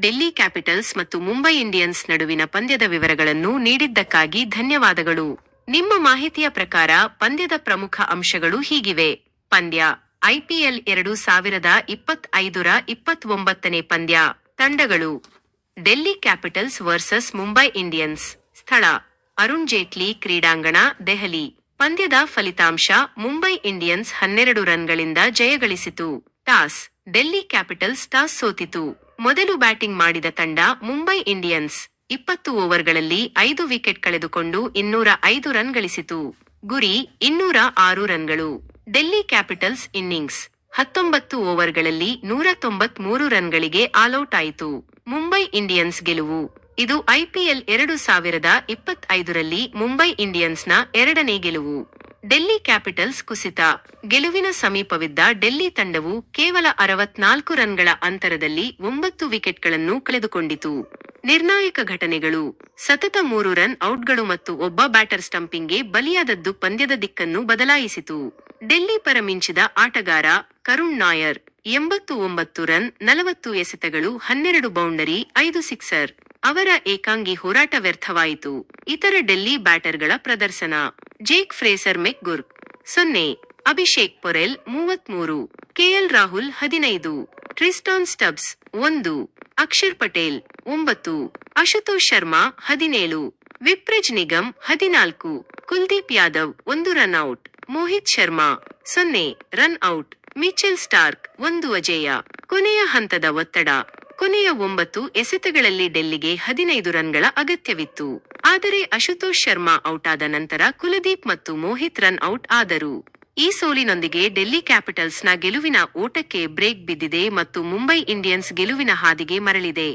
Delhi capitals ಮತ್ತು Mumbai Indians ನಡುವಿನ ಪಂದ್ಯದ ವಿವರಗಳನ್ನು ನೀಡಿದ್ದಕ್ಕಾಗಿ ಧನ್ಯವಾದಗಳು. ನಿಮ್ಮ ಮಾಹಿತಿಯ ಪ್ರಕಾರ ಪಂದ್ಯದ ಪ್ರಮುಖ ಅಂಶಗಳು ಹೀಗಿವೆ. ಪಂದ್ಯ IPL 2025ರ 29ನೇ ಪಂದ್ಯ. ತಂಡಗಳು Delhi capitals versus Mumbai Indians. ಸ್ಥಳ ಅರುಣ್ ಜೇಟ್ಲಿ ಕ್ರೀಡಾಂಗಣ, ದೆಹಲಿ. ಪಂದ್ಯದ ಫಲಿತಾಂಶ ಮುಂಬೈ ಇಂಡಿಯನ್ಸ್ 12 ರನ್ಗಳಿಂದ ಜಯಗಳಿಸಿತು. ಟಾಸ್ ಡೆಲ್ಲಿ ಕ್ಯಾಪಿಟಲ್ಸ್ ಟಾಸ್ ಸೋತಿತು. ಮೊದಲು ಬ್ಯಾಟಿಂಗ್ ಮಾಡಿದ ತಂಡ ಮುಂಬೈ ಇಂಡಿಯನ್ಸ್. 20 ಓವರ್ಗಳಲ್ಲಿ 5 ವಿಕೆಟ್ ಕಳೆದುಕೊಂಡು 205 ರನ್ ಗಳಿಸಿತು. ಗುರಿ 206 ರನ್ಗಳು. ಡೆಲ್ಲಿ ಕ್ಯಾಪಿಟಲ್ಸ್ ಇನ್ನಿಂಗ್ಸ್ 19 ಓವರ್ಗಳಲ್ಲಿ 193 ರನ್ಗಳಿಗೆ ಆಲ್ಔಟ್ ಆಯಿತು. ಮುಂಬೈ ಇಂಡಿಯನ್ಸ್ ಗೆಲುವು. ಇದು IPL 2025ರಲ್ಲಿ ಮುಂಬೈ ಇಂಡಿಯನ್ಸ್ನ 2ನೇ ಗೆಲುವು. ಡೆಲ್ಲಿ ಕ್ಯಾಪಿಟಲ್ಸ್ ಕುಸಿತ. ಗೆಲುವಿನ ಸಮೀಪವಿದ್ದ ಡೆಲ್ಲಿ ತಂಡವು ಕೇವಲ 64 ರನ್ಗಳ ಅಂತರದಲ್ಲಿ 9 ವಿಕೆಟ್ಗಳನ್ನು ಕಳೆದುಕೊಂಡಿತು. ನಿರ್ಣಾಯಕ ಘಟನೆಗಳು. ಸತತ 3 ರನ್ ಔಟ್ಗಳು ಮತ್ತು ಒಬ್ಬ ಬ್ಯಾಟರ್ ಸ್ಟಂಪಿಂಗ್ಗೆ ಬಲಿಯಾದದ್ದು ಪಂದ್ಯದ ದಿಕ್ಕನ್ನು ಬದಲಾಯಿಸಿತು. ಡೆಲ್ಲಿ ಪರ ಮಿಂಚಿದ ಆಟಗಾರ ಕರುಣ್ ನಾಯರ್. 89 ರನ್, 40 ಎಸೆತಗಳು, 12 ಬೌಂಡರಿ, 5 ಸಿಕ್ಸರ್. ಅವರ ಏಕಾಂಗಿ ಹೋರಾಟ ವ್ಯರ್ಥವಾಯಿತು. ಇತರ ಡೆಲ್ಲಿ ಬ್ಯಾಟರ್ಗಳ ಪ್ರದರ್ಶನ. Jake Fraser McGurk 0, Abhishek Porel 33, KL Rahul 15, Tristan Stubbs 1, Axar Patel 9, Ashutosh Sharma 17, Vipraj Nigam 14, Kuldeep Yadav 1 run out, Mohit Sharma 0 run out, Mitchell Starc 1 ಅಜೇಯ. ಕೊನೆಯ ಹಂತದ ಒತ್ತಡ. ಕೊನೆಯ 9 ಎಸೆತಗಳಲ್ಲಿ ಡೆಲ್ಲಿಗೆ 15 ರನ್ಗಳ ಅಗತ್ಯವಿತ್ತು. ಆದರೆ ಅಶುತೋಷ್ ಶರ್ಮಾ ಔಟಾದ ನಂತರ ಕುಲದೀಪ್ ಮತ್ತು ಮೋಹಿತ್ ರನ್ ಔಟ್ ಆದರು. ಈ ಸೋಲಿನೊಂದಿಗೆ ಡೆಲ್ಲಿ ಕ್ಯಾಪಿಟಲ್ಸ್ನ ಗೆಲುವಿನ ಓಟಕ್ಕೆ ಬ್ರೇಕ್ ಬಿದ್ದಿದೆ ಮತ್ತು ಮುಂಬೈ ಇಂಡಿಯನ್ಸ್ ಗೆಲುವಿನ ಹಾದಿಗೆ ಮರಳಿದೆ.